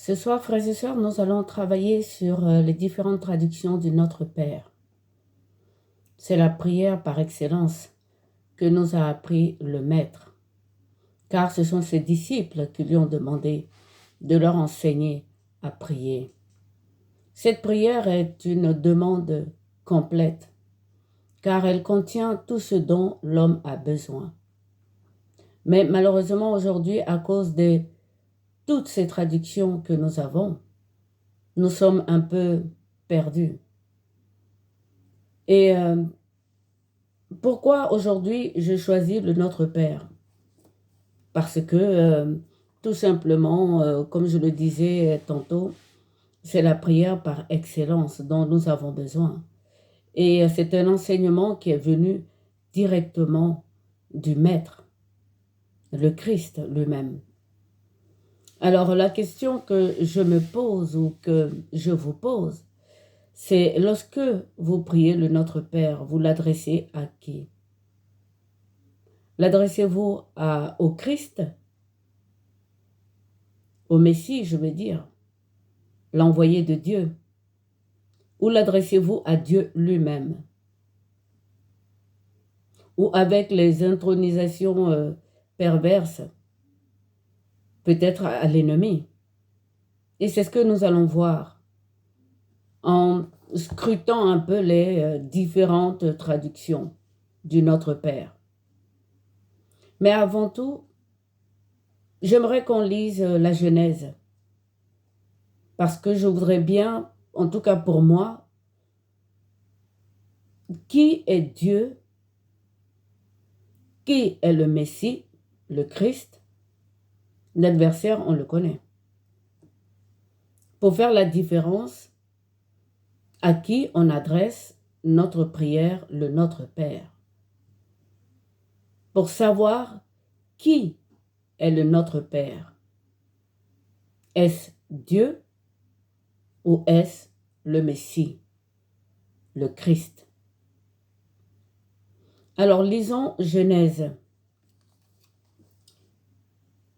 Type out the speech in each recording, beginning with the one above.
Ce soir, frères et sœurs, nous allons travailler sur les différentes traductions du Notre Père. C'est la prière par excellence que nous a appris le Maître, car ce sont ses disciples qui lui ont demandé de leur enseigner à prier. Cette prière est une demande complète, car elle contient tout ce dont l'homme a besoin. Mais malheureusement, aujourd'hui, à cause de toutes ces traductions que nous avons, nous sommes un peu perdus. Et pourquoi aujourd'hui je choisis le Notre Père? Parce que tout simplement, comme je le disais tantôt, c'est la prière par excellence dont nous avons besoin. Et c'est un enseignement qui est venu directement du Maître, le Christ lui-même. Alors la question que je me pose ou que je vous pose, c'est lorsque vous priez le Notre Père, vous l'adressez à qui? L'adressez-vous au Christ, au Messie, je veux dire, l'envoyé de Dieu, ou l'adressez-vous à Dieu lui-même, ou avec les intronisations perverses, peut-être à l'ennemi? Et c'est ce que nous allons voir en scrutant un peu les différentes traductions du Notre Père. Mais avant tout, j'aimerais qu'on lise la Genèse, parce que je voudrais bien, en tout cas pour moi, qui est Dieu, qui est le Messie, le Christ. L'adversaire, on le connaît. Pour faire la différence, à qui on adresse notre prière, le Notre Père. Pour savoir qui est le Notre Père. Est-ce Dieu ou est-ce le Messie, le Christ? Alors lisons Genèse.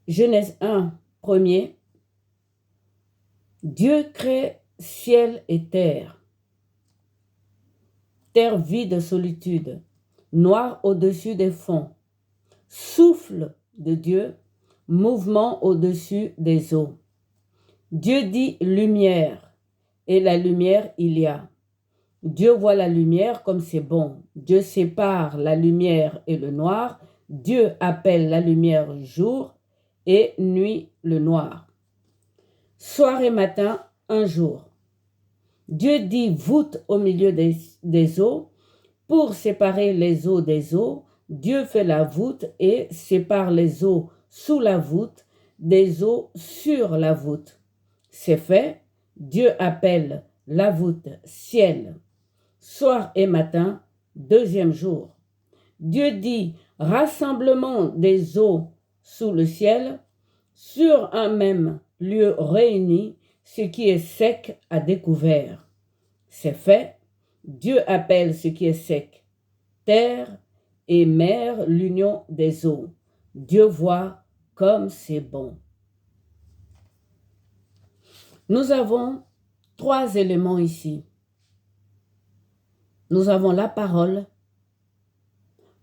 Genèse 1, premier. Dieu crée ciel et terre. Terre vide de solitude, noir au-dessus des fonds. Souffle de Dieu, mouvement au-dessus des eaux. Dieu dit lumière, et la lumière il y a. Dieu voit la lumière comme c'est bon. Dieu sépare la lumière et le noir. Dieu appelle la lumière jour et nuit le noir. Soir et matin, un jour. Dieu dit voûte au milieu des eaux. Pour séparer les eaux des eaux, Dieu fait la voûte et sépare les eaux sous la voûte des eaux sur la voûte. C'est fait, Dieu appelle la voûte ciel. Soir et matin, deuxième jour. Dieu dit rassemblement des eaux sous le ciel, sur un même lieu réuni, ce qui est sec à découvert. C'est fait, Dieu appelle ce qui est sec terre et mer l'union des eaux. Dieu voit comme c'est bon. Nous avons trois éléments ici. Nous avons la parole,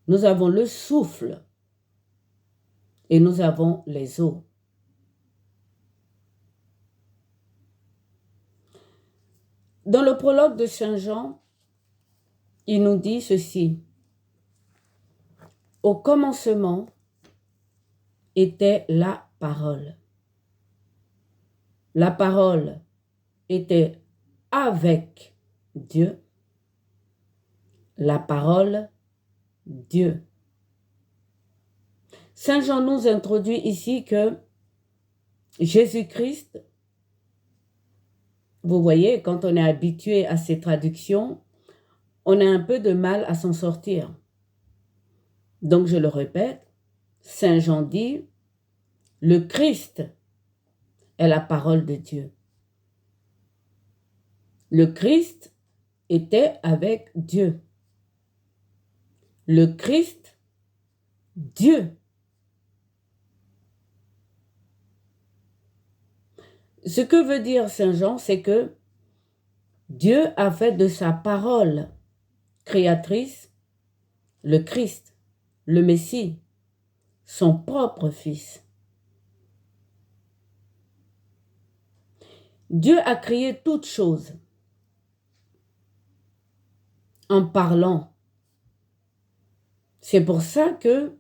nous avons le souffle et nous avons les eaux. Dans le prologue de Saint Jean, il nous dit ceci. Au commencement était la parole. La parole était avec Dieu. La parole, Dieu. Saint Jean nous introduit ici que Jésus-Christ, vous voyez, quand on est habitué à ces traductions, on a un peu de mal à s'en sortir. Donc je le répète, Saint Jean dit, le Christ est la parole de Dieu. Le Christ était avec Dieu. Le Christ, Dieu. Ce que veut dire Saint Jean, c'est que Dieu a fait de sa parole créatrice le Christ, le Messie, son propre Fils. Dieu a créé toutes choses en parlant. C'est pour ça que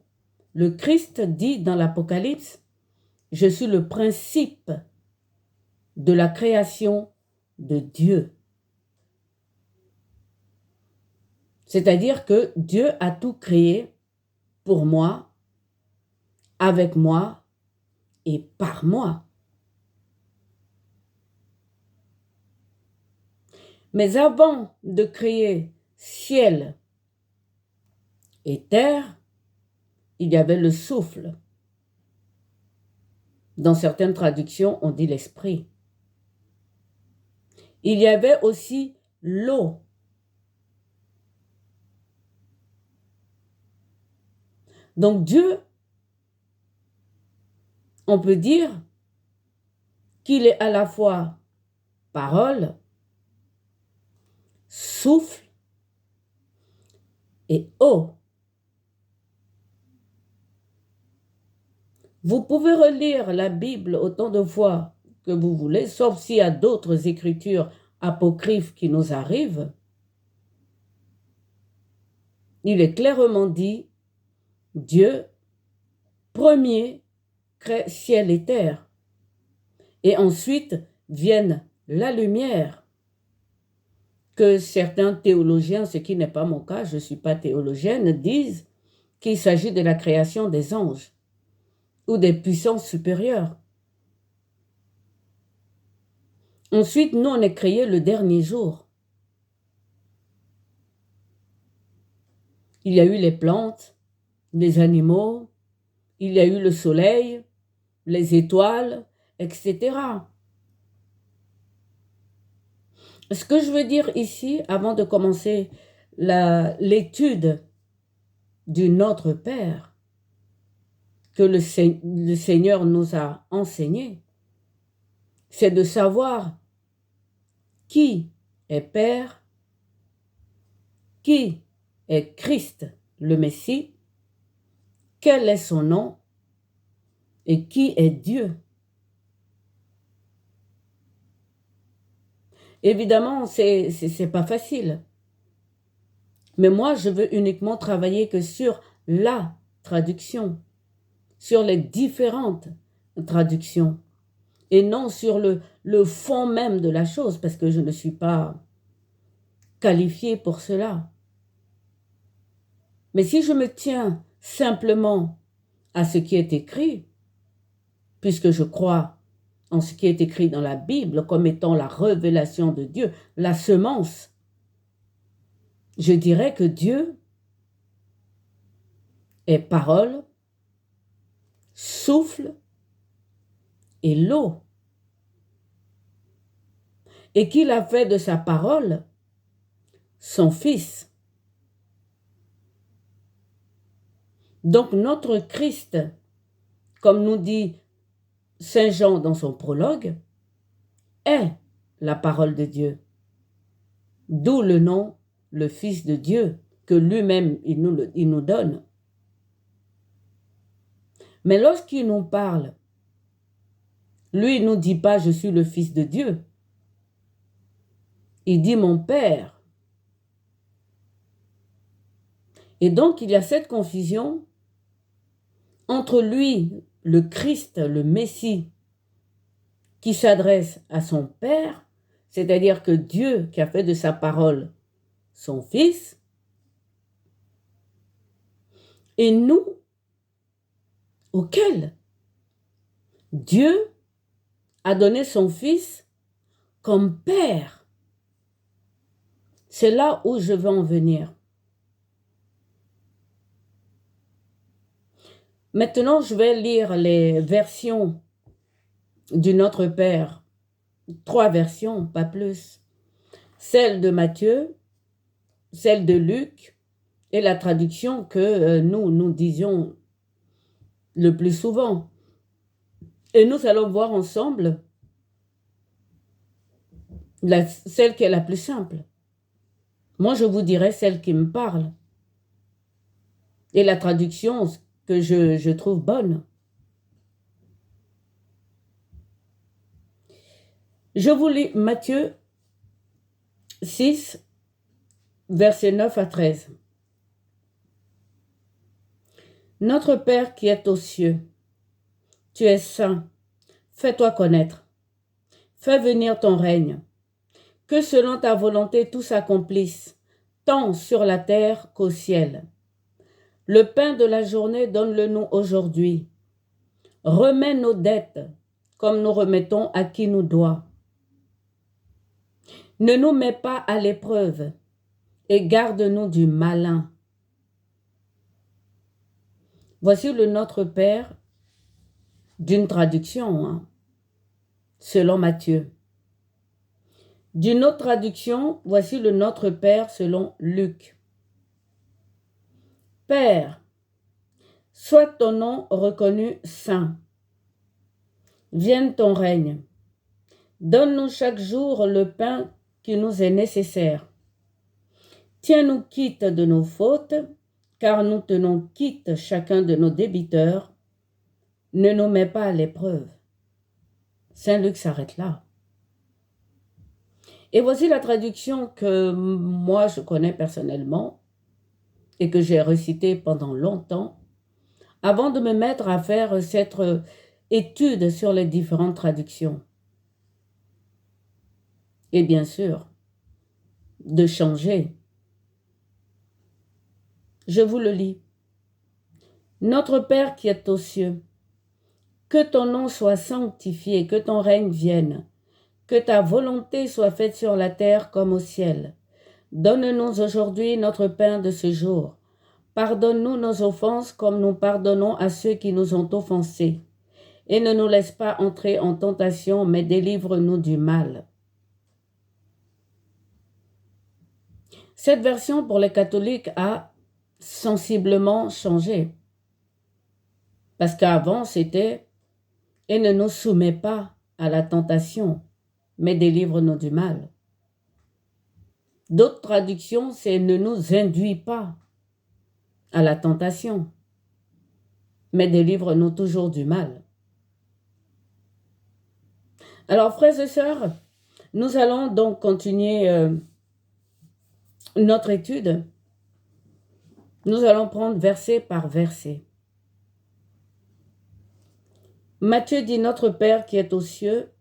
le Christ dit dans l'Apocalypse, « Je suis le principe de la création de Dieu. » C'est-à-dire que Dieu a tout créé pour moi, avec moi et par moi. Mais avant de créer ciel et terre, il y avait le souffle. Dans certaines traductions, on dit l'esprit. Il y avait aussi l'eau. Donc Dieu, on peut dire qu'il est à la fois parole, souffle et eau. Vous pouvez relire la Bible autant de fois que vous voulez, sauf s'il y a d'autres écritures apocryphes qui nous arrivent. Il est clairement dit, Dieu, premier, crée ciel et terre. Et ensuite viennent la lumière, que certains théologiens, ce qui n'est pas mon cas, je ne suis pas théologienne, disent qu'il s'agit de la création des anges ou des puissances supérieures. Ensuite, nous, on est créé le dernier jour. Il y a eu les plantes, les animaux, il y a eu le soleil, les étoiles, etc. Ce que je veux dire ici, avant de commencer l'étude du Notre Père, que le Seigneur nous a enseigné, c'est de savoir qui est Père, qui est Christ, le Messie, quel est son nom et qui est Dieu. Évidemment, c'est pas facile. Mais moi, je veux uniquement travailler que sur la traduction, sur les différentes traductions, et non sur le fond même de la chose, parce que je ne suis pas qualifiée pour cela. Mais si je me tiens simplement à ce qui est écrit, puisque je crois en ce qui est écrit dans la Bible comme étant la révélation de Dieu, la semence, je dirais que Dieu est parole, souffle et l'eau. Et qu'il a fait de sa parole son Fils. Donc notre Christ, comme nous dit Saint Jean dans son prologue, est la parole de Dieu. D'où le nom, le Fils de Dieu, que lui-même il nous donne. Mais lorsqu'il nous parle, lui, il ne nous dit pas « je suis le Fils de Dieu ». Il dit « mon Père ». Et donc, il y a cette confusion entre lui, le Christ, le Messie, qui s'adresse à son Père, c'est-à-dire que Dieu qui a fait de sa parole son Fils, et nous, auquel Dieu a donné son Fils comme Père. C'est là où je veux en venir. Maintenant, je vais lire les versions du Notre Père. 3 versions, pas plus. Celle de Matthieu, celle de Luc et la traduction que nous disions le plus souvent. Et nous allons voir ensemble celle qui est la plus simple. Moi, je vous dirais celle qui me parle. Et la traduction que je trouve bonne. Je vous lis Matthieu 6, versets 9 à 13. Notre Père qui es aux cieux, tu es saint, fais-toi connaître. Fais venir ton règne. Que selon ta volonté tout s'accomplisse, tant sur la terre qu'au ciel. Le pain de la journée, donne-le-nous aujourd'hui. Remets nos dettes, comme nous remettons à qui nous doit. Ne nous mets pas à l'épreuve, et garde-nous du malin. Voici le Notre Père d'une traduction, selon Matthieu. D'une autre traduction, voici le Notre Père selon Luc. Père, soit ton nom reconnu saint. Vienne ton règne. Donne-nous chaque jour le pain qui nous est nécessaire. Tiens-nous quitte de nos fautes, car nous tenons quitte chacun de nos débiteurs. Ne nous mets pas à l'épreuve. Saint Luc s'arrête là. Et voici la traduction que moi je connais personnellement et que j'ai recitée pendant longtemps avant de me mettre à faire cette étude sur les différentes traductions. Et bien sûr, de changer. Je vous le lis. Notre Père qui est aux cieux, que ton nom soit sanctifié, que ton règne vienne, que ta volonté soit faite sur la terre comme au ciel. Donne-nous aujourd'hui notre pain de ce jour. Pardonne-nous nos offenses comme nous pardonnons à ceux qui nous ont offensés. Et ne nous laisse pas entrer en tentation, mais délivre-nous du mal. Cette version pour les catholiques a sensiblement changé. Parce qu'avant, c'était « Et ne nous soumets pas à la tentation, mais délivre-nous du mal ». D'autres traductions, c'est « Ne nous induis pas à la tentation, mais délivre-nous toujours du mal ». Alors, frères et sœurs, nous allons donc continuer notre étude. Nous allons prendre verset par verset. Matthieu dit, notre Père qui est aux cieux,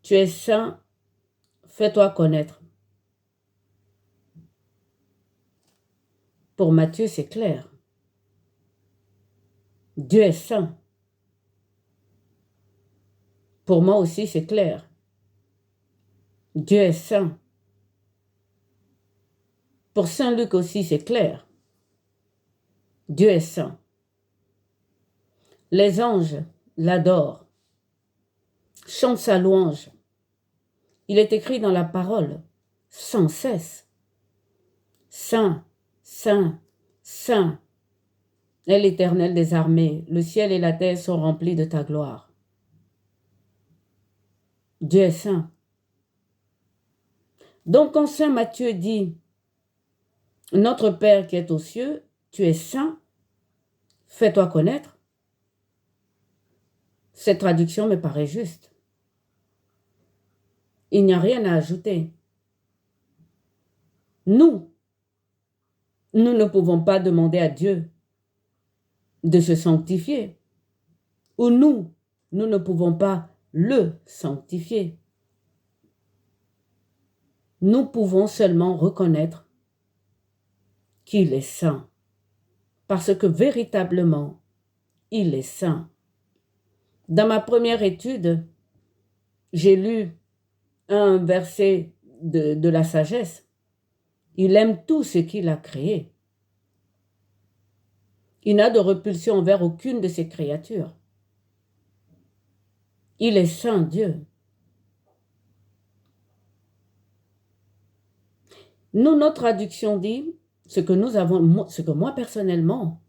tu es saint, fais-toi connaître. Pour Matthieu, c'est clair. Dieu est saint. Pour moi aussi, c'est clair. Dieu est saint. Pour Saint Luc aussi, c'est clair. Dieu est saint. Les anges l'adorent, chantent sa louange. Il est écrit dans la parole, sans cesse. Saint, saint, saint est l'Éternel des armées. Le ciel et la terre sont remplis de ta gloire. Dieu est saint. Donc quand Saint Matthieu dit, notre Père qui est aux cieux, tu es saint, fais-toi connaître, cette traduction me paraît juste. Il n'y a rien à ajouter. Nous ne pouvons pas demander à Dieu de se sanctifier. Ou nous ne pouvons pas le sanctifier. Nous pouvons seulement reconnaître qu'il est saint. Parce que véritablement, il est saint. Dans ma première étude, j'ai lu un verset de la sagesse. Il aime tout ce qu'il a créé. Il n'a de repulsion envers aucune de ses créatures. Il est saint Dieu. Nous, notre traduction dit, ce que moi personnellement,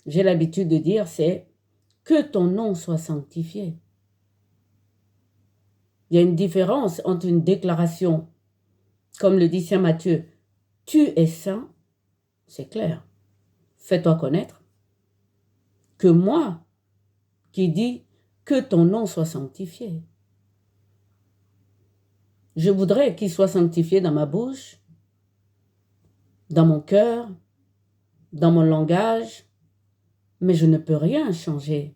j'ai l'habitude de dire, c'est que ton nom soit sanctifié. Il y a une différence entre une déclaration comme le dit saint Matthieu, tu es saint, c'est clair. Fais-toi connaître que moi qui dis que ton nom soit sanctifié. Je voudrais qu'il soit sanctifié dans ma bouche, dans mon cœur, dans mon langage, mais je ne peux rien changer.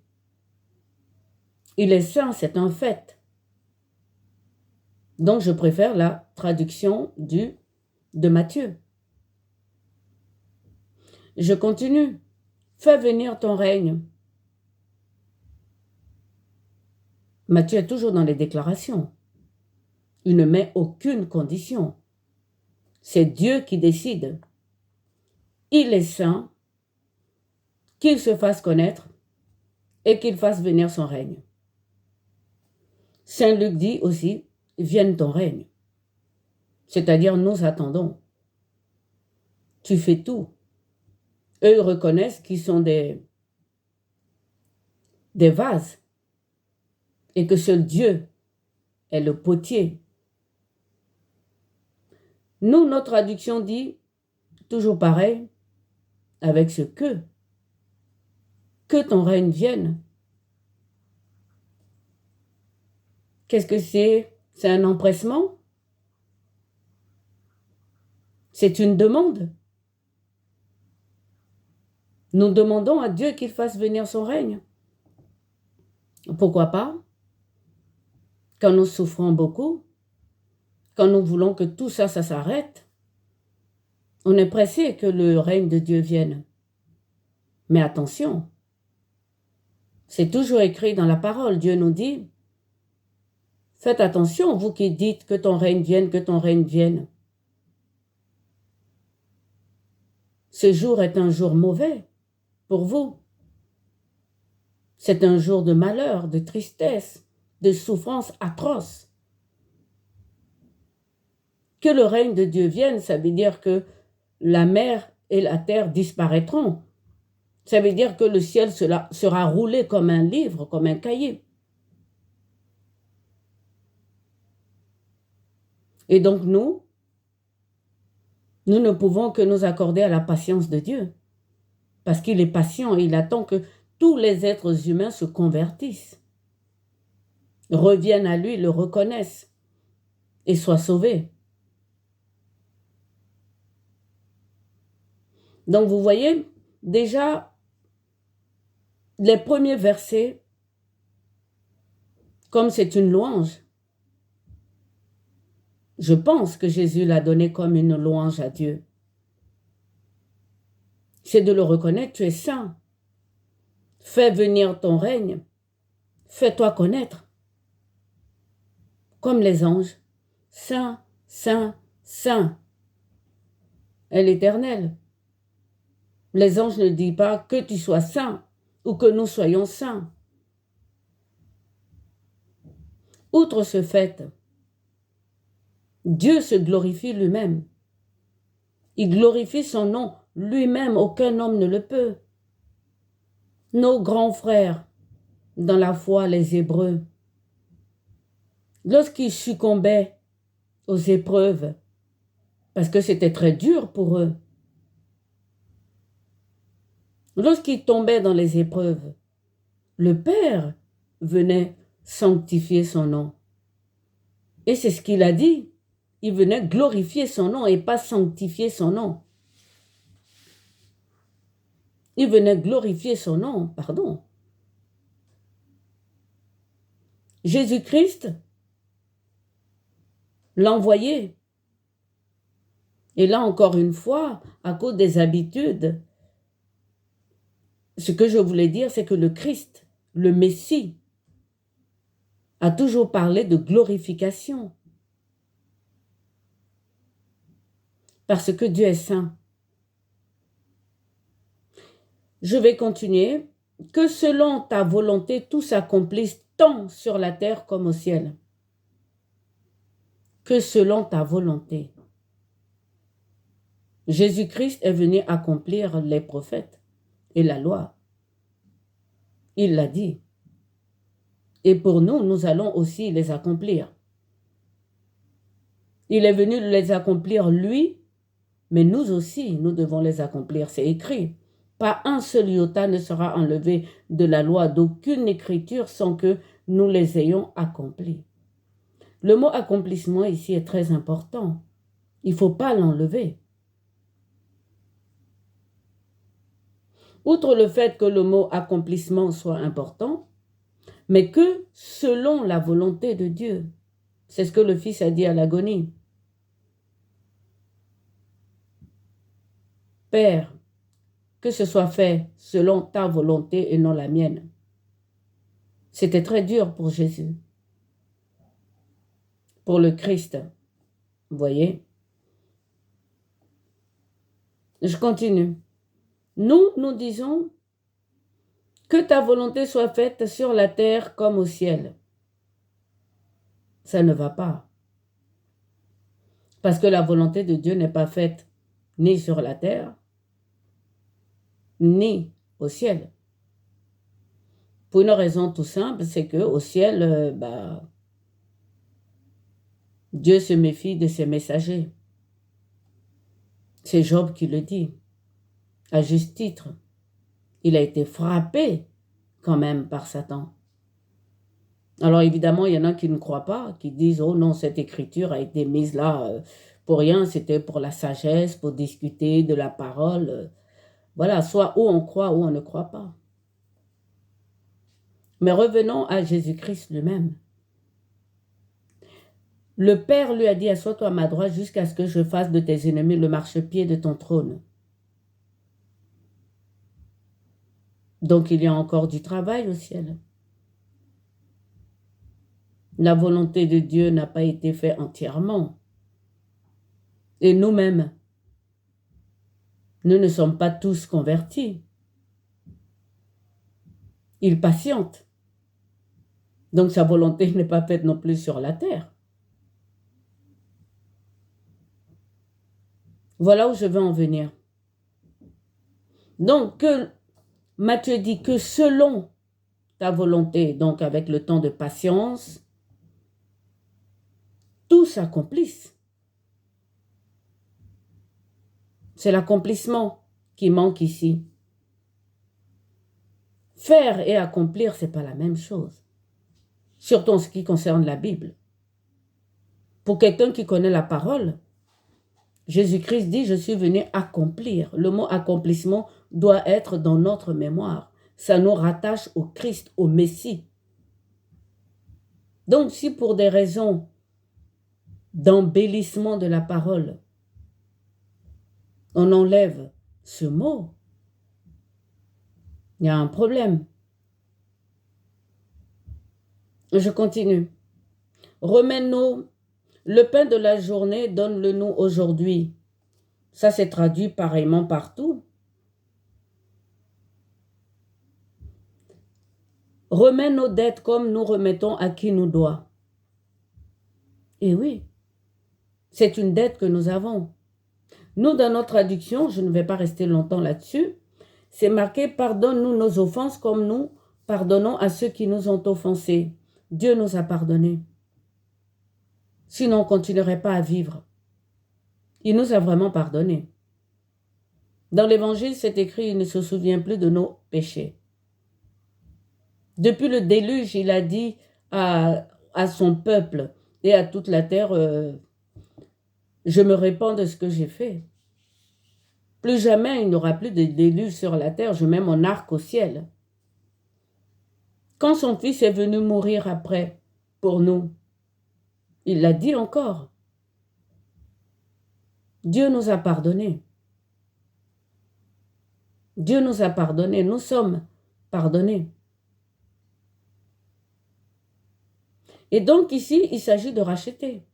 Il est saint, c'est un fait. Donc je préfère la traduction de Matthieu. Je continue. Fais venir ton règne. Matthieu est toujours dans les déclarations. Il ne met aucune condition. C'est Dieu qui décide. Il est saint, qu'il se fasse connaître et qu'il fasse venir son règne. Saint Luc dit aussi, vienne ton règne. C'est-à-dire, nous attendons. Tu fais tout. Eux reconnaissent qu'ils sont des vases et que seul Dieu est le potier. Nous, notre traduction dit, toujours pareil, avec ce que ton règne vienne. Qu'est-ce que c'est? C'est un empressement? C'est une demande. Nous demandons à Dieu qu'il fasse venir son règne. Pourquoi pas? Quand nous souffrons beaucoup, quand nous voulons que tout ça s'arrête, on est pressé que le règne de Dieu vienne. Mais attention, c'est toujours écrit dans la parole. Dieu nous dit, faites attention, vous qui dites que ton règne vienne, que ton règne vienne. Ce jour est un jour mauvais pour vous. C'est un jour de malheur, de tristesse, de souffrance atroce. Que le règne de Dieu vienne, ça veut dire que la mer et la terre disparaîtront. Ça veut dire que le ciel sera roulé comme un livre, comme un cahier. Et donc nous ne pouvons que nous accorder à la patience de Dieu. Parce qu'il est patient et il attend que tous les êtres humains se convertissent, reviennent à lui, le reconnaissent et soient sauvés. Donc vous voyez, déjà, les premiers versets, comme c'est une louange, je pense que Jésus l'a donné comme une louange à Dieu. C'est de le reconnaître, tu es saint. Fais venir ton règne. Fais-toi connaître. Comme les anges. Saint, saint, saint est l'Éternel. Les anges ne disent pas que tu sois saint ou que nous soyons saints. Outre ce fait, Dieu se glorifie lui-même. Il glorifie son nom lui-même, aucun homme ne le peut. Nos grands frères dans la foi, les Hébreux, lorsqu'ils succombaient aux épreuves, parce que c'était très dur pour eux, lorsqu'ils tombaient dans les épreuves, le Père venait sanctifier son nom. Et c'est ce qu'il a dit. Il venait glorifier son nom et pas sanctifier son nom. Il venait glorifier son nom, pardon. Jésus-Christ l'a envoyé. Et là, encore une fois, à cause des habitudes, ce que je voulais dire, c'est que le Christ, le Messie, a toujours parlé de glorification. Parce que Dieu est saint. Je vais continuer. Que selon ta volonté, tout s'accomplisse tant sur la terre comme au ciel. Que selon ta volonté. Jésus-Christ est venu accomplir les prophètes et la loi. Il l'a dit. Et pour nous, nous allons aussi les accomplir. Il est venu les accomplir lui, mais nous aussi, nous devons les accomplir. C'est écrit. Pas un seul iota ne sera enlevé de la loi d'aucune écriture sans que nous les ayons accomplis. Le mot accomplissement ici est très important. Il ne faut pas l'enlever. Outre le fait que le mot accomplissement soit important, mais que selon la volonté de Dieu. C'est ce que le Fils a dit à l'agonie. Père, que ce soit fait selon ta volonté et non la mienne. C'était très dur pour Jésus, pour le Christ. Vous voyez? Je continue. Nous disons que ta volonté soit faite sur la terre comme au ciel. Ça ne va pas. Parce que la volonté de Dieu n'est pas faite ni sur la terre, ni au ciel. Pour une raison tout simple, c'est qu'au ciel, Dieu se méfie de ses messagers. C'est Job qui le dit, à juste titre. Il a été frappé quand même par Satan. Alors évidemment, il y en a qui ne croient pas, qui disent « Oh non, cette écriture a été mise là pour rien, c'était pour la sagesse, pour discuter de la parole. » Voilà, soit où on croit ou on ne croit pas. Mais revenons à Jésus-Christ lui-même. Le Père lui a dit « Assois-toi à ma droite jusqu'à ce que je fasse de tes ennemis le marchepied de ton trône. » Donc il y a encore du travail au ciel. La volonté de Dieu n'a pas été faite entièrement. Et nous-mêmes, nous ne sommes pas tous convertis. Il patiente. Donc sa volonté n'est pas faite non plus sur la terre. Voilà où je veux en venir. Donc, Matthieu dit que selon ta volonté, donc avec le temps de patience, tout s'accomplisse. C'est l'accomplissement qui manque ici. Faire et accomplir, ce n'est pas la même chose. Surtout en ce qui concerne la Bible. Pour quelqu'un qui connaît la parole, Jésus-Christ dit « Je suis venu accomplir ». Le mot accomplissement doit être dans notre mémoire. Ça nous rattache au Christ, au Messie. Donc si pour des raisons d'embellissement de la parole, on enlève ce mot, il y a un problème. Je continue. Remets-nous le pain de la journée, donne-le-nous aujourd'hui. Ça c'est traduit pareillement partout. Remets nos dettes comme nous remettons à qui nous doit. Et oui, c'est une dette que nous avons. Nous, dans notre traduction, je ne vais pas rester longtemps là-dessus, c'est marqué « Pardonne-nous nos offenses comme nous pardonnons à ceux qui nous ont offensés. » Dieu nous a pardonnés. Sinon, on ne continuerait pas à vivre. Il nous a vraiment pardonnés. Dans l'Évangile, c'est écrit « Il ne se souvient plus de nos péchés ». Depuis le déluge, il a dit à son peuple et à toute la terre, je me répands de ce que j'ai fait. Plus jamais il n'y aura plus de déluge sur la terre, je mets mon arc au ciel. Quand son fils est venu mourir après pour nous, il l'a dit encore. Dieu nous a pardonnés. Dieu nous a pardonnés, nous sommes pardonnés. Et donc ici, il s'agit de racheter.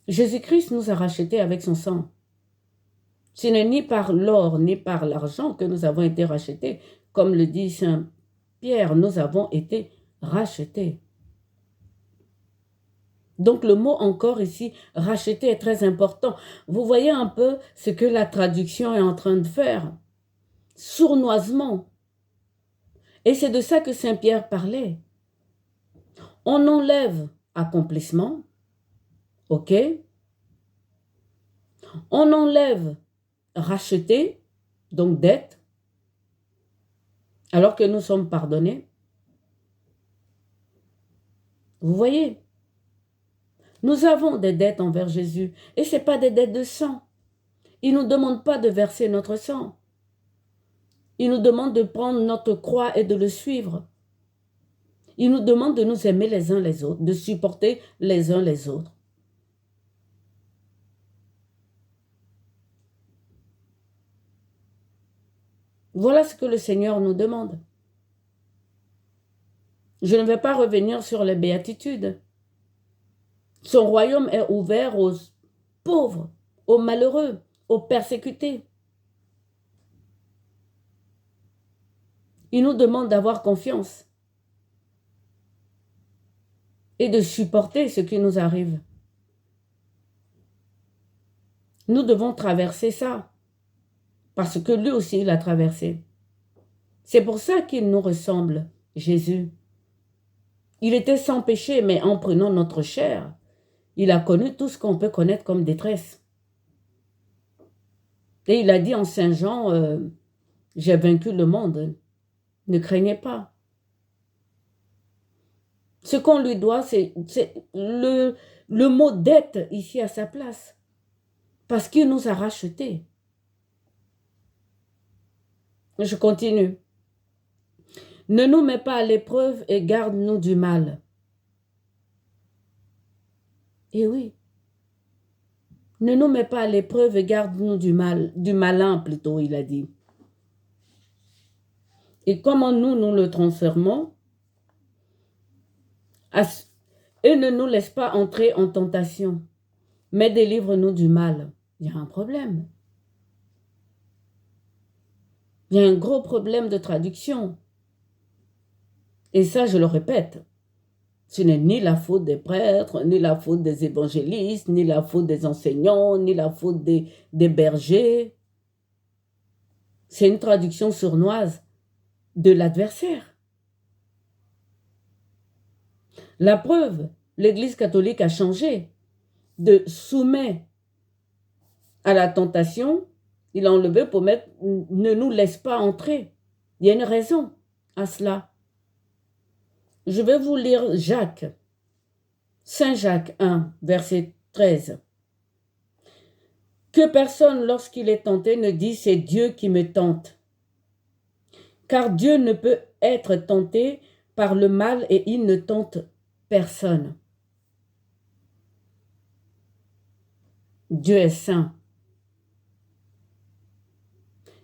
Jésus-Christ nous a rachetés avec son sang. Ce n'est ni par l'or, ni par l'argent que nous avons été rachetés. Comme le dit Saint Pierre, nous avons été rachetés. Donc le mot encore ici, racheter, est très important. Vous voyez un peu ce que la traduction est en train de faire. Sournoisement. Et c'est de ça que Saint Pierre parlait. On enlève accomplissement Ok? On enlève racheter, donc dette, alors que nous sommes pardonnés. Vous voyez? Nous avons des dettes envers Jésus et ce n'est pas des dettes de sang. Il ne nous demande pas de verser notre sang. Il nous demande de prendre notre croix et de le suivre. Il nous demande de nous aimer les uns les autres, de supporter les uns les autres. Voilà ce que le Seigneur nous demande. Je ne vais pas revenir sur les béatitudes. Son royaume est ouvert aux pauvres, aux malheureux, aux persécutés. Il nous demande d'avoir confiance et de supporter ce qui nous arrive. Nous devons traverser ça, parce que lui aussi, il a traversé. C'est pour ça qu'il nous ressemble, Jésus. Il était sans péché, mais en prenant notre chair, il a connu tout ce qu'on peut connaître comme détresse. Et il a dit en Saint Jean, j'ai vaincu le monde, ne craignez pas. Ce qu'on lui doit, c'est le mot dette ici à sa place. Parce qu'il nous a rachetés. Je continue. Ne nous mets pas à l'épreuve et garde-nous du mal. Et oui. Ne nous mets pas à l'épreuve et garde-nous du mal, du malin plutôt, il a dit. Et comment nous le transformons? Et ne nous laisse pas entrer en tentation, mais délivre-nous du mal. Il y a un problème. Il y a un gros problème de traduction. Et ça, je le répète, ce n'est ni la faute des prêtres, ni la faute des évangélistes, ni la faute des enseignants, ni la faute des bergers. C'est une traduction sournoise de l'adversaire. La preuve, l'Église catholique a changé de soumet à la tentation, il a enlevé pour mettre ne nous laisse pas entrer. Il y a une raison à cela. Je vais vous lire Jacques, Saint Jacques 1, verset 13. Que personne, lorsqu'il est tenté, ne dise c'est Dieu qui me tente. Car Dieu ne peut être tenté par le mal et il ne tente personne. Dieu est saint.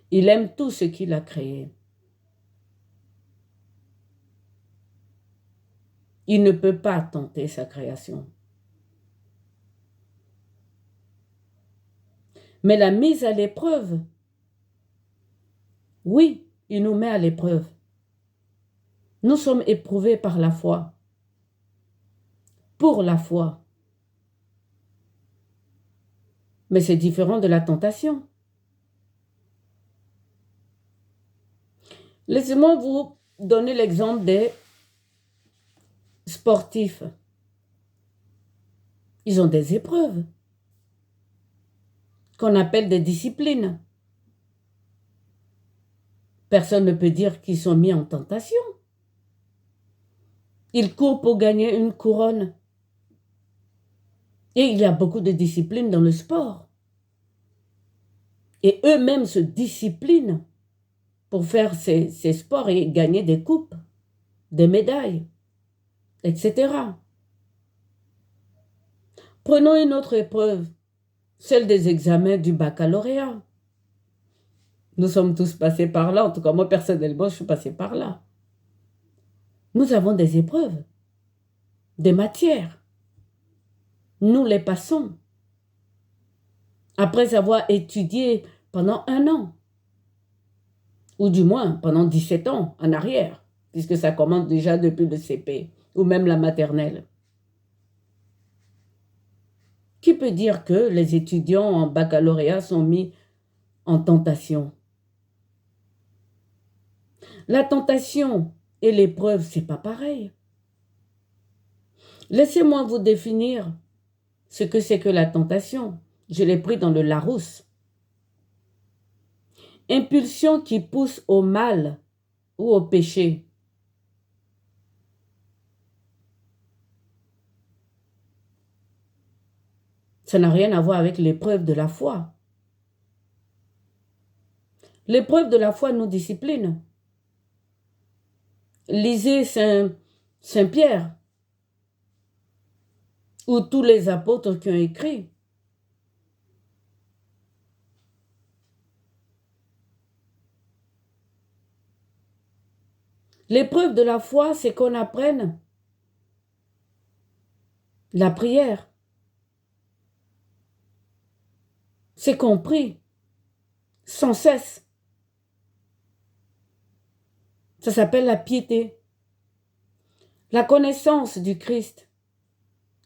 Il aime tout ce qu'il a créé. Il ne peut pas tenter sa création. Mais la mise à l'épreuve, oui, il nous met à l'épreuve. Nous sommes éprouvés par la foi. Pour la foi. Mais c'est différent de la tentation. Laissez-moi vous donner l'exemple des sportifs. Ils ont des épreuves qu'on appelle des disciplines. Personne ne peut dire qu'ils sont mis en tentation. Ils courent pour gagner une couronne. Et il y a beaucoup de disciplines dans le sport. Et eux-mêmes se disciplinent pour faire ces sports et gagner des coupes, des médailles, etc. Prenons une autre épreuve, celle des examens du baccalauréat. Nous sommes tous passés par là, en tout cas moi personnellement je suis passé par là. Nous avons des épreuves, des matières. Nous les passons. Après avoir étudié pendant 1 an, ou du moins pendant 17 ans en arrière, puisque ça commence déjà depuis le CP, ou même la maternelle. Qui peut dire que les étudiants en baccalauréat sont mis en tentation? La tentation et l'épreuve, c'est pas pareil. Laissez-moi vous définir ce que c'est que la tentation. Je l'ai pris dans le Larousse. Impulsion qui pousse au mal ou au péché. Ça n'a rien à voir avec l'épreuve de la foi. L'épreuve de la foi nous discipline. Lisez Saint Pierre ou tous les apôtres qui ont écrit. L'épreuve de la foi, c'est qu'on apprenne la prière. C'est qu'on prie sans cesse. Ça s'appelle la piété. La connaissance du Christ.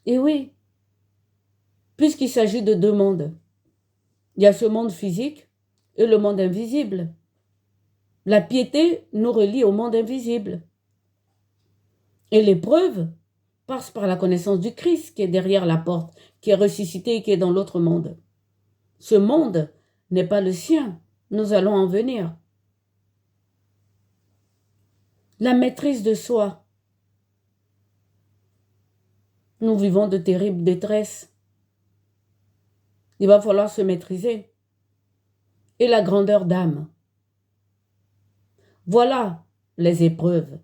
Et oui, puisqu'il s'agit de deux mondes. Il y a ce monde physique et le monde invisible. La piété nous relie au monde invisible. Et l'épreuve passe par la connaissance du Christ qui est derrière la porte, qui est ressuscité et qui est dans l'autre monde. Ce monde n'est pas le sien. Nous allons en venir. La maîtrise de soi. Nous vivons de terribles détresses. Il va falloir se maîtriser. Et la grandeur d'âme. Voilà les épreuves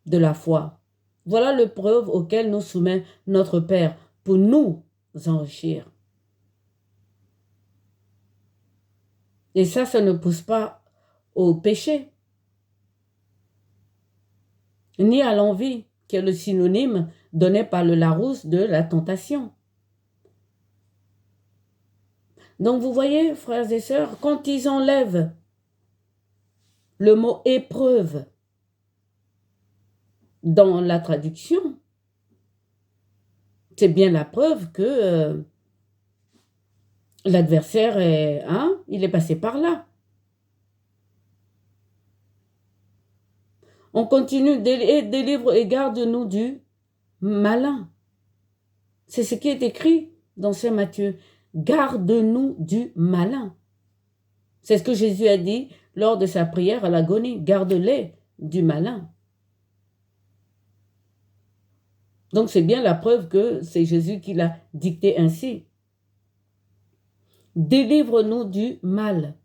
de la foi. Voilà l'épreuve auquel nous soumet notre Père pour nous enrichir. Et ça ne pousse pas au péché, ni à l'envie, qui est le synonyme donné par le Larousse de la tentation. Donc vous voyez, frères et sœurs, quand ils enlèvent le mot épreuve dans la traduction, c'est bien la preuve que l'adversaire il est passé par là. On continue, délivre et garde-nous du malin. C'est ce qui est écrit dans Saint Matthieu. Garde-nous du malin. C'est ce que Jésus a dit lors de sa prière à l'agonie. Garde-les du malin. Donc c'est bien la preuve que c'est Jésus qui l'a dicté ainsi. Délivre-nous du mal.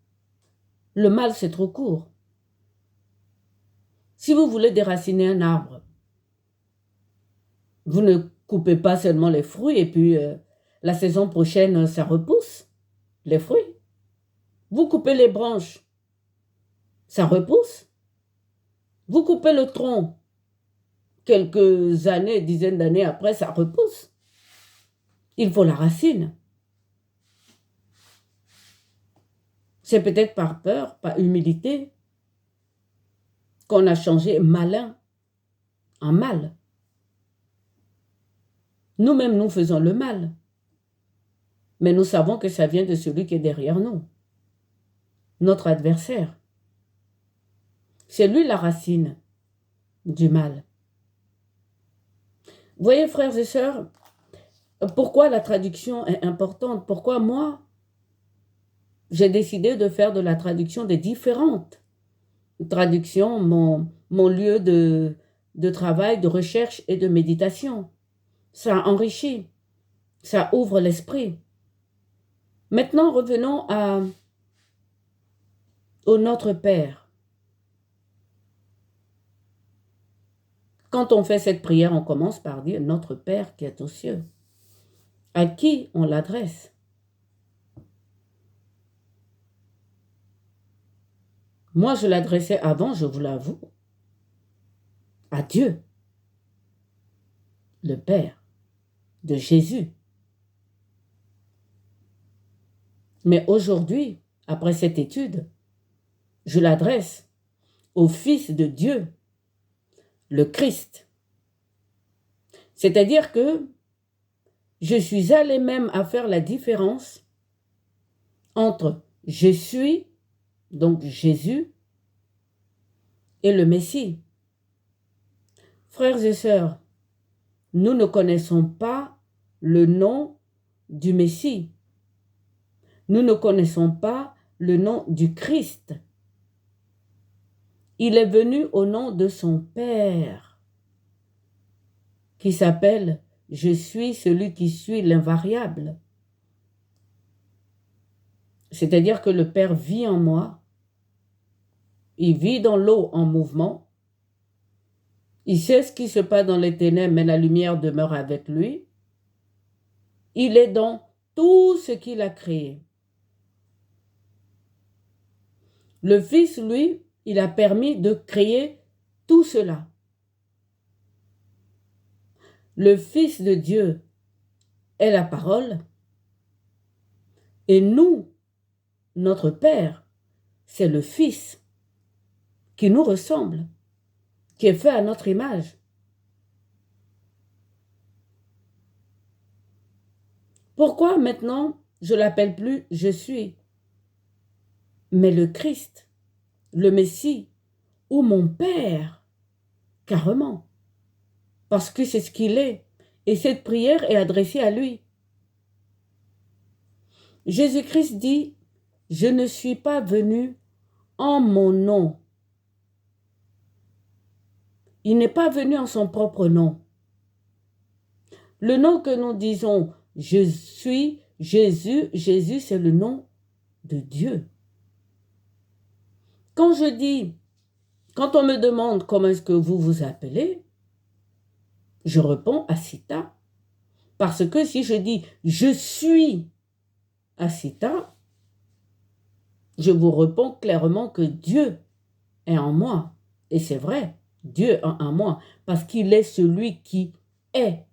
Le mal, c'est trop court. Si vous voulez déraciner un arbre, vous ne coupez pas seulement les fruits et puis la saison prochaine, ça repousse, les fruits. Vous coupez les branches, ça repousse. Vous coupez le tronc, quelques années, dizaines d'années après, ça repousse. Il faut la racine. C'est peut-être par peur, par humilité, qu'on a changé malin en mal. Nous-mêmes, nous faisons le mal. Mais nous savons que ça vient de celui qui est derrière nous. Notre adversaire. C'est lui la racine du mal. Vous voyez, frères et sœurs, pourquoi la traduction est importante? Pourquoi moi, j'ai décidé de faire de la traduction des différentes traductions, mon lieu de travail, de recherche et de méditation. Ça enrichit, ça ouvre l'esprit. Maintenant, revenons au Notre Père. Quand on fait cette prière, on commence par dire Notre Père qui est aux cieux. À qui on l'adresse? Moi, je l'adressais avant, je vous l'avoue, à Dieu, le Père de Jésus. Mais aujourd'hui, après cette étude, je l'adresse au Fils de Dieu, le Christ. C'est-à-dire que je suis allé même à faire la différence entre je suis, donc Jésus, et le Messie. Frères et sœurs, nous ne connaissons pas le nom du Messie. Nous ne connaissons pas le nom du Christ. Il est venu au nom de son Père, qui s'appelle « Je suis celui qui suis l'invariable ». C'est-à-dire que le Père vit en moi, il vit dans l'eau en mouvement, il sait ce qui se passe dans les ténèbres, mais la lumière demeure avec lui. Il est dans tout ce qu'il a créé. Le Fils, lui, il a permis de créer tout cela. Le Fils de Dieu est la parole, et nous, notre Père, c'est le Fils qui nous ressemble, qui est fait à notre image. Pourquoi maintenant je ne l'appelle plus « je suis », mais le Christ, le Messie, ou mon Père, carrément, parce que c'est ce qu'il est, et cette prière est adressée à lui. Jésus-Christ dit « Je ne suis pas venu en mon nom ». Il n'est pas venu en son propre nom. Le nom que nous disons « Je suis Jésus », Jésus c'est le nom de Dieu. Quand on me demande comment est-ce que vous vous appelez, je réponds Asita. Parce que si je dis « Je suis Asita », je vous réponds clairement que Dieu est en moi. Et c'est vrai, Dieu est en moi, parce qu'il est celui qui est.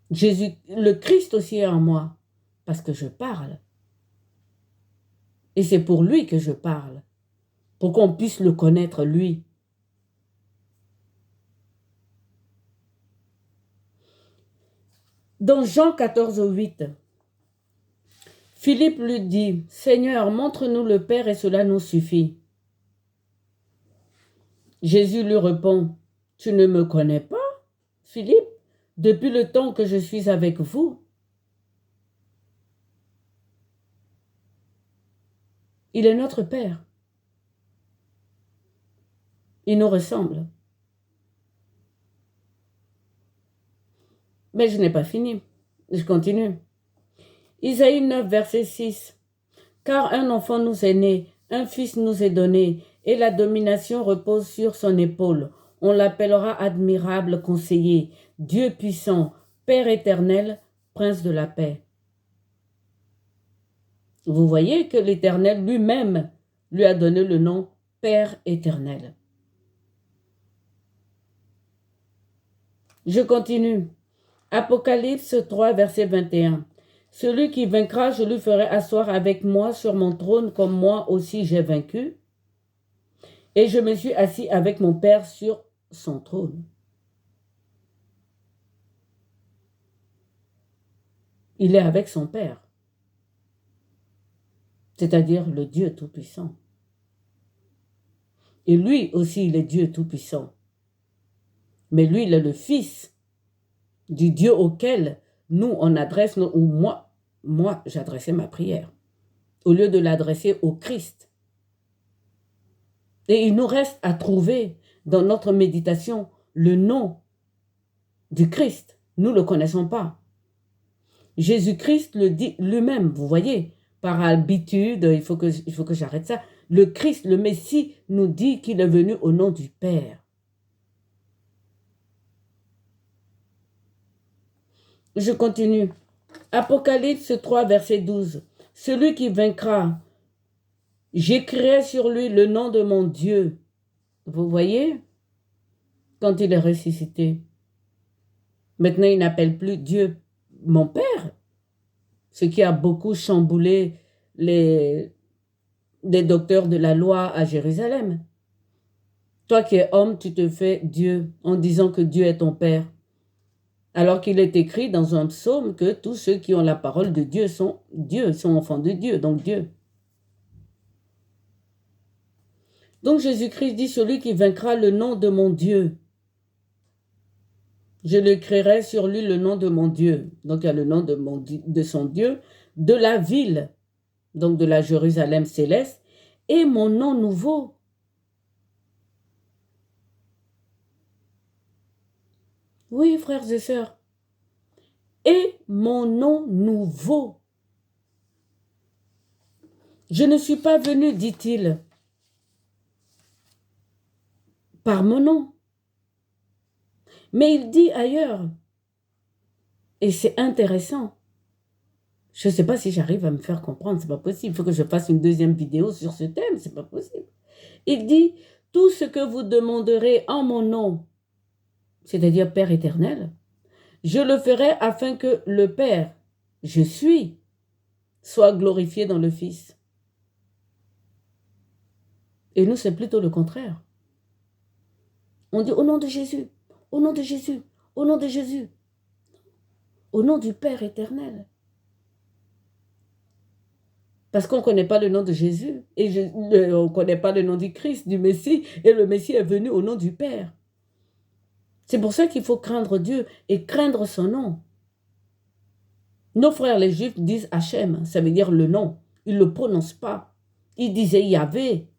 Jésus, le Christ aussi est en moi, parce que je parle. Et c'est pour lui que je parle, pour qu'on puisse le connaître, lui. Dans Jean 14, 8, Philippe lui dit, « Seigneur, montre-nous le Père et cela nous suffit. » Jésus lui répond, « Tu ne me connais pas, Philippe, depuis le temps que je suis avec vous. » Il est notre Père. Il nous ressemble. Mais je n'ai pas fini. Je continue. Isaïe 9, verset 6. « Car un enfant nous est né, un fils nous est donné, et la domination repose sur son épaule. On l'appellera admirable conseiller, Dieu puissant, Père éternel, Prince de la paix. » Vous voyez que l'Éternel lui-même lui a donné le nom Père éternel. Je continue. Apocalypse 3, verset 21. « Celui qui vaincra, je lui ferai asseoir avec moi sur mon trône comme moi aussi j'ai vaincu. Et je me suis assis avec mon Père sur son trône. » Il est avec son Père, c'est-à-dire le Dieu Tout-Puissant. Et lui aussi, il est Dieu Tout-Puissant. Mais lui, il est le Fils du Dieu auquel nous, on adresse, ou moi j'adressais ma prière, au lieu de l'adresser au Christ. Et il nous reste à trouver dans notre méditation le nom du Christ. Nous ne le connaissons pas. Jésus-Christ le dit lui-même, vous voyez, par habitude, il faut que j'arrête ça. Le Christ, le Messie, nous dit qu'il est venu au nom du Père. Je continue. Apocalypse 3, verset 12. « Celui qui vaincra, j'écrirai sur lui le nom de mon Dieu. » Vous voyez, quand il est ressuscité. Maintenant, il n'appelle plus Dieu mon Père, ce qui a beaucoup chamboulé les docteurs de la loi à Jérusalem. Toi qui es homme, tu te fais Dieu en disant que Dieu est ton Père. Alors qu'il est écrit dans un psaume que tous ceux qui ont la parole de Dieu sont enfants de Dieu, donc Dieu. Donc Jésus-Christ dit, celui qui vaincra le nom de mon Dieu. Je le créerai sur lui le nom de mon Dieu. Donc, il y a le nom de son Dieu, de la ville, donc de la Jérusalem céleste, et mon nom nouveau. Oui, frères et sœurs. Et mon nom nouveau. Je ne suis pas venu, dit-il, par mon nom. Mais il dit ailleurs, et c'est intéressant. Je ne sais pas si j'arrive à me faire comprendre, c'est pas possible. Il faut que je fasse une deuxième vidéo sur ce thème, c'est pas possible. Il dit, tout ce que vous demanderez en mon nom, c'est-à-dire Père éternel, je le ferai afin que le Père, je suis, soit glorifié dans le Fils. Et nous, c'est plutôt le contraire. On dit au nom de Jésus, au nom de Jésus, au nom de Jésus, au nom du Père éternel. Parce qu'on ne connaît pas le nom de Jésus, et on ne connaît pas le nom du Christ, du Messie, et le Messie est venu au nom du Père. C'est pour ça qu'il faut craindre Dieu et craindre son nom. Nos frères les Juifs disent Hachem, ça veut dire le nom. Ils ne le prononcent pas. Ils disaient Yahvé.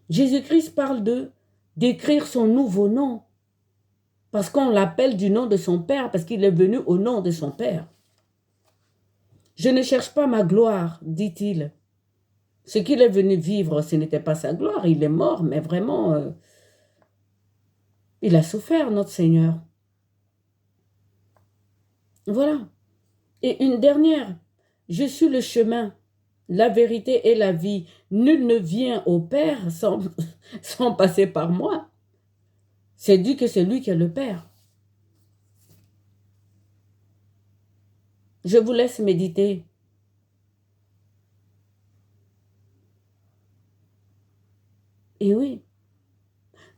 Jésus-Christ parle d'écrire son nouveau nom. Parce qu'on l'appelle du nom de son Père, parce qu'il est venu au nom de son Père. Je ne cherche pas ma gloire, dit-il. Ce qu'il est venu vivre, ce n'était pas sa gloire. Il est mort, mais vraiment, il a souffert, notre Seigneur. Voilà. Et une dernière. Je suis le chemin, la vérité et la vie. Nul ne vient au Père sans passer par moi. C'est dit que c'est lui qui est le Père. Je vous laisse méditer. Et oui.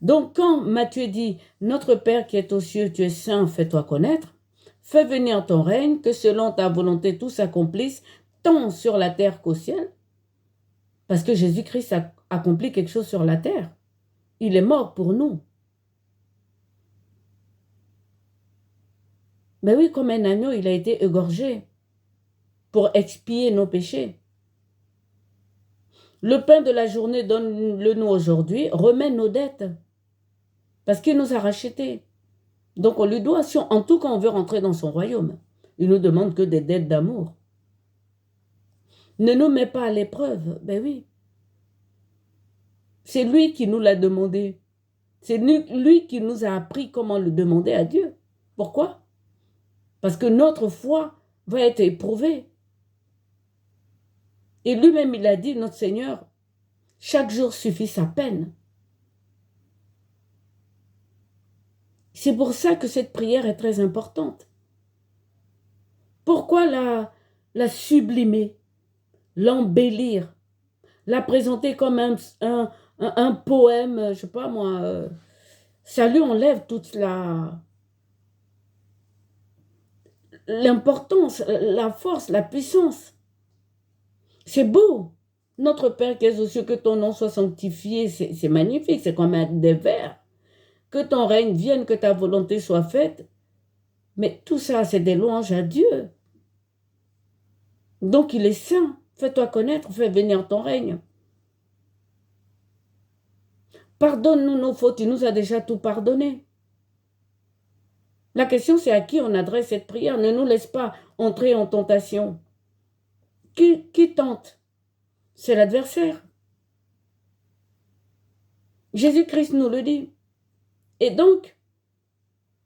Donc quand Matthieu dit, notre Père qui est aux cieux, tu es saint, fais-toi connaître, fais venir ton règne, que selon ta volonté tout s'accomplisse, tant sur la terre qu'au ciel. Parce que Jésus-Christ a accompli quelque chose sur la terre. Il est mort pour nous. Mais oui, comme un agneau, il a été égorgé pour expier nos péchés. Le pain de la journée, donne-le nous aujourd'hui, remet nos dettes. Parce qu'il nous a rachetés. Donc on lui doit, en tout cas on veut rentrer dans son royaume. Il nous demande que des dettes d'amour. Ne nous mets pas à l'épreuve. Ben oui. C'est lui qui nous l'a demandé. C'est lui qui nous a appris comment le demander à Dieu. Pourquoi? Parce que notre foi va être éprouvée. Et lui-même, il a dit, notre Seigneur, chaque jour suffit sa peine. C'est pour ça que cette prière est très importante. Pourquoi la sublimer, l'embellir, la présenter comme un poème, je ne sais pas moi, ça lui enlève toute l'importance, la force, la puissance. C'est beau. Notre Père qui es aux cieux, que ton nom soit sanctifié, c'est magnifique, c'est comme des vers. Que ton règne vienne, que ta volonté soit faite. Mais tout ça, c'est des louanges à Dieu. Donc il est saint. Fais-toi connaître, fais venir ton règne. Pardonne-nous nos fautes, il nous a déjà tout pardonné. La question, c'est à qui on adresse cette prière. Ne nous laisse pas entrer en tentation. Qui tente? C'est l'adversaire. Jésus-Christ nous le dit. Et donc,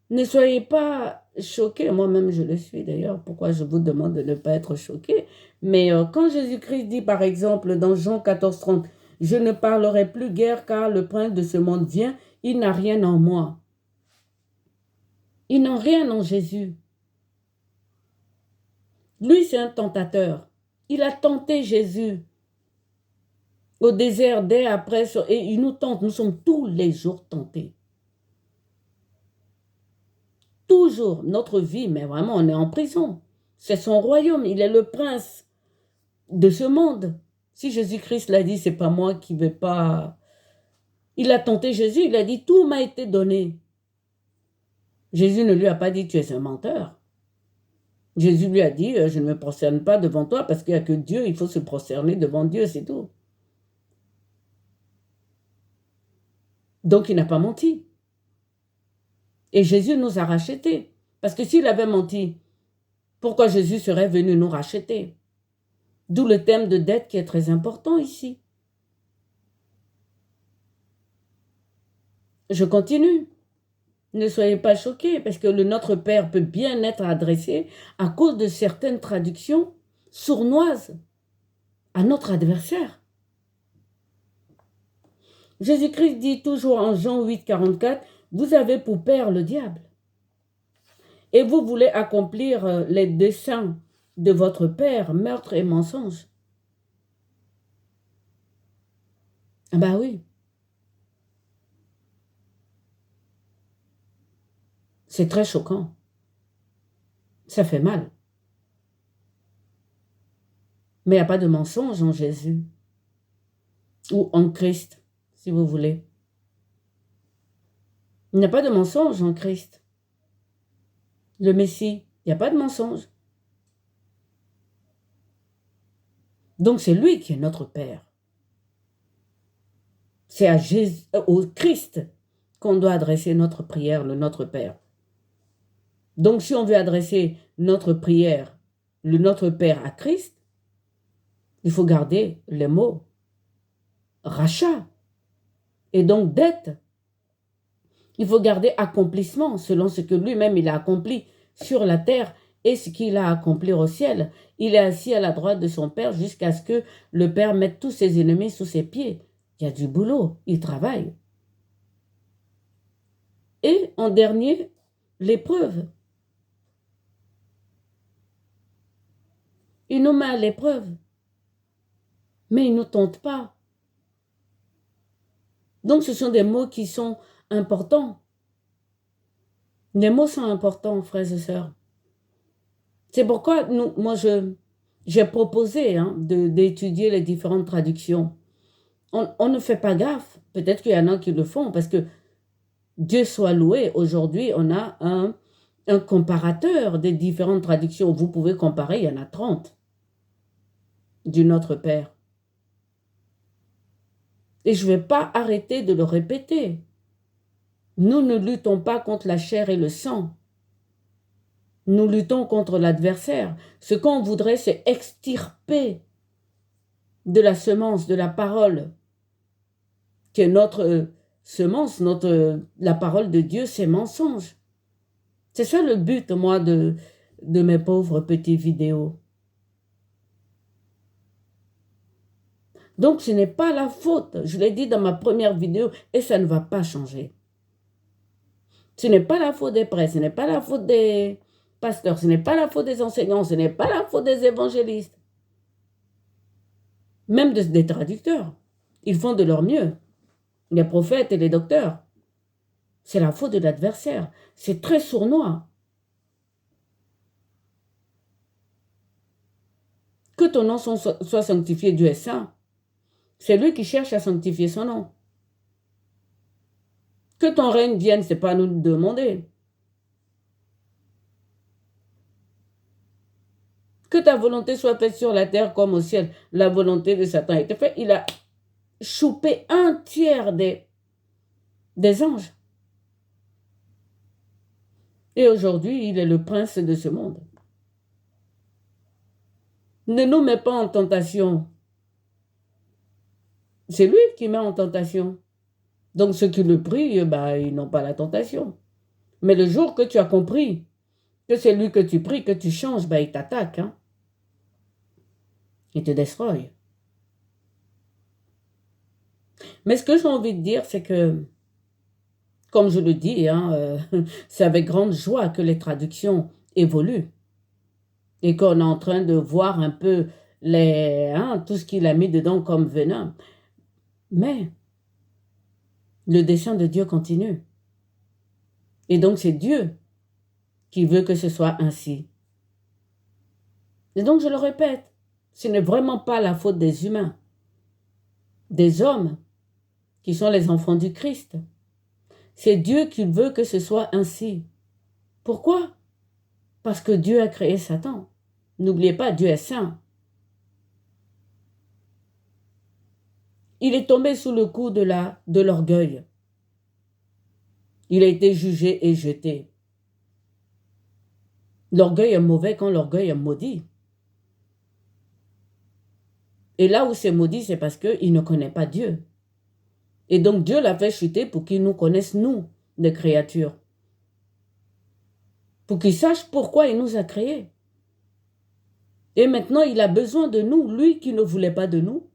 ne soyez pas choqués. Moi-même, je le suis d'ailleurs. Pourquoi je vous demande de ne pas être choqués? Mais quand Jésus-Christ dit, par exemple, dans Jean 14, 30, « Je ne parlerai plus guère car le prince de ce monde vient, il n'a rien en moi. » Il n'a rien en Jésus. Lui, c'est un tentateur. Il a tenté Jésus au désert dès après, et il nous tente. Nous sommes tous les jours tentés. Toujours notre vie, mais vraiment, on est en prison. C'est son royaume, il est le prince de ce monde. Si Jésus-Christ l'a dit, c'est pas moi qui ne vais pas... Il a tenté Jésus, il a dit, tout m'a été donné. Jésus ne lui a pas dit, tu es un menteur. Jésus lui a dit, je ne me prosterne pas devant toi parce qu'il n'y a que Dieu, il faut se prosterner devant Dieu, c'est tout. Donc il n'a pas menti. Et Jésus nous a rachetés. Parce que s'il avait menti, pourquoi Jésus serait venu nous racheter? D'où le thème de dette qui est très important ici. Je continue. Ne soyez pas choqués parce que le Notre Père peut bien être adressé à cause de certaines traductions sournoises à notre adversaire. Jésus-Christ dit toujours en Jean 8, 44, « Vous avez pour père le diable et vous voulez accomplir les desseins de votre père, meurtre et mensonge. » Ah ben oui. C'est très choquant. Ça fait mal. Mais il n'y a pas de mensonge en Jésus. Ou en Christ, si vous voulez. Il n'y a pas de mensonge en Christ. Le Messie, il n'y a pas de mensonge. Donc c'est lui qui est notre Père. C'est à Jésus, au Christ qu'on doit adresser notre prière, le Notre Père. Donc si on veut adresser notre prière, le Notre Père à Christ, il faut garder les mots rachat et donc dette. Il faut garder accomplissement selon ce que lui-même il a accompli sur la terre et ce qu'il a accompli au ciel. Il est assis à la droite de son Père jusqu'à ce que le Père mette tous ses ennemis sous ses pieds. Il y a du boulot, il travaille. Et en dernier, l'épreuve. Il nous met à l'épreuve, mais il ne nous tente pas. Donc ce sont des mots qui sont importants. Les mots sont importants, frères et sœurs. C'est pourquoi j'ai proposé d'étudier les différentes traductions. On ne fait pas gaffe. Peut-être qu'il y en a qui le font parce que Dieu soit loué. Aujourd'hui, on a un comparateur des différentes traductions. Vous pouvez comparer, il y en a 30 du Notre Père. Et je ne vais pas arrêter de le répéter. Nous ne luttons pas contre la chair et le sang. Nous luttons contre l'adversaire. Ce qu'on voudrait, c'est extirper de la semence, de la parole, qui est notre semence, la parole de Dieu, c'est mensonge. C'est ça le but, moi, de mes pauvres petits vidéos. Donc, ce n'est pas la faute. Je l'ai dit dans ma première vidéo et ça ne va pas changer. Ce n'est pas la faute des prêtres, ce n'est pas la faute des pasteurs, ce n'est pas la faute des enseignants, ce n'est pas la faute des évangélistes. Même des traducteurs. Ils font de leur mieux. Les prophètes et les docteurs. C'est la faute de l'adversaire. C'est très sournois. Que ton nom soit sanctifié, Dieu est saint. C'est lui qui cherche à sanctifier son nom. Que ton règne vienne, ce n'est pas à nous de demander. Que ta volonté soit faite sur la terre comme au ciel. La volonté de Satan a été faite. Il a chopé un tiers des anges. Et aujourd'hui, il est le prince de ce monde. Ne nous mets pas en tentation. C'est lui qui met en tentation. Donc ceux qui le prient, ils n'ont pas la tentation. Mais le jour que tu as compris que c'est lui que tu pries, que tu changes, il t'attaque. Il te destroy. Mais ce que j'ai envie de dire, c'est que, comme je le dis, c'est avec grande joie que les traductions évoluent. Et qu'on est en train de voir un peu tout ce qu'il a mis dedans comme venin. Mais le dessein de Dieu continue. Et donc c'est Dieu qui veut que ce soit ainsi. Et donc je le répète, ce n'est vraiment pas la faute des humains, des hommes qui sont les enfants du Christ. C'est Dieu qui veut que ce soit ainsi. Pourquoi? Parce que Dieu a créé Satan. N'oubliez pas, Dieu est saint. Il est tombé sous le coup de l'orgueil. Il a été jugé et jeté. L'orgueil est mauvais quand l'orgueil est maudit. Et là où c'est maudit, c'est parce qu'il ne connaît pas Dieu. Et donc Dieu l'a fait chuter pour qu'il nous connaisse, nous, les créatures. Pour qu'il sache pourquoi il nous a créés. Et maintenant, il a besoin de nous, lui qui ne voulait pas de nous,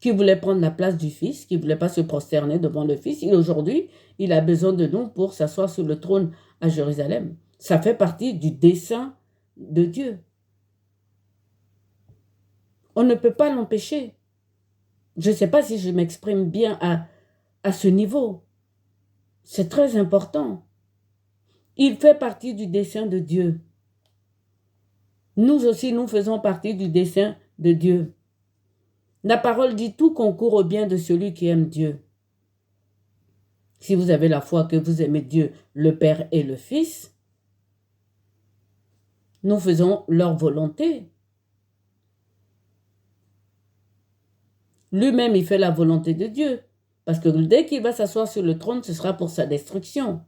qui voulait prendre la place du Fils, qui ne voulait pas se prosterner devant le Fils. Et aujourd'hui, il a besoin de nous pour s'asseoir sur le trône à Jérusalem. Ça fait partie du dessein de Dieu. On ne peut pas l'empêcher. Je ne sais pas si je m'exprime bien à ce niveau. C'est très important. Il fait partie du dessein de Dieu. Nous aussi, nous faisons partie du dessein de Dieu. La parole dit tout concourt au bien de celui qui aime Dieu. Si vous avez la foi que vous aimez Dieu, le Père et le Fils, nous faisons leur volonté. Lui-même, il fait la volonté de Dieu. Parce que dès qu'il va s'asseoir sur le trône, ce sera pour sa destruction.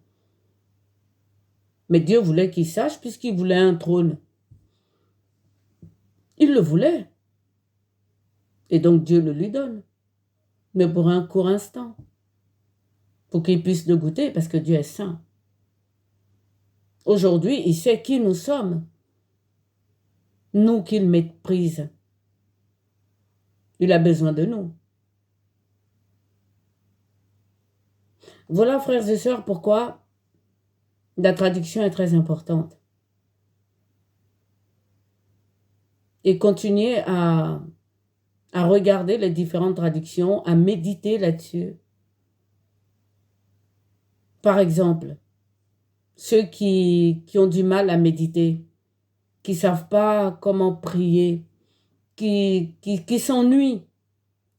Mais Dieu voulait qu'il sache puisqu'il voulait un trône. Il le voulait. Et donc Dieu le lui donne. Mais pour un court instant. Pour qu'il puisse le goûter parce que Dieu est saint. Aujourd'hui, il sait qui nous sommes. Nous qu'il méprise. Il a besoin de nous. Voilà, frères et sœurs, pourquoi la traduction est très importante. Et continuez à regarder les différentes traductions, à méditer là-dessus. Par exemple, ceux qui ont du mal à méditer, qui ne savent pas comment prier, qui s'ennuient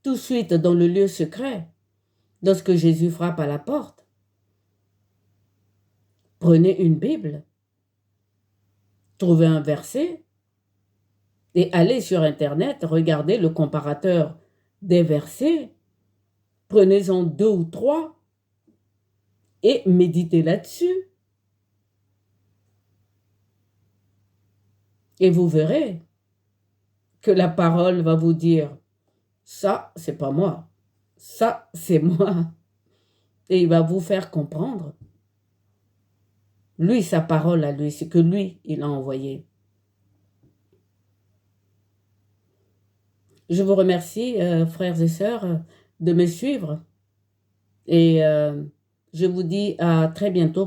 tout de suite dans le lieu secret, lorsque Jésus frappe à la porte. Prenez une Bible, trouvez un verset et allez sur Internet, regardez le comparateur des versets, prenez-en 2 ou 3 et méditez là-dessus. Et vous verrez que la parole va vous dire, ça, c'est pas moi, ça, c'est moi. Et il va vous faire comprendre. Lui, sa parole à lui, c'est que lui, il a envoyé. Je vous remercie, frères et sœurs, de me suivre. Et je vous dis à très bientôt.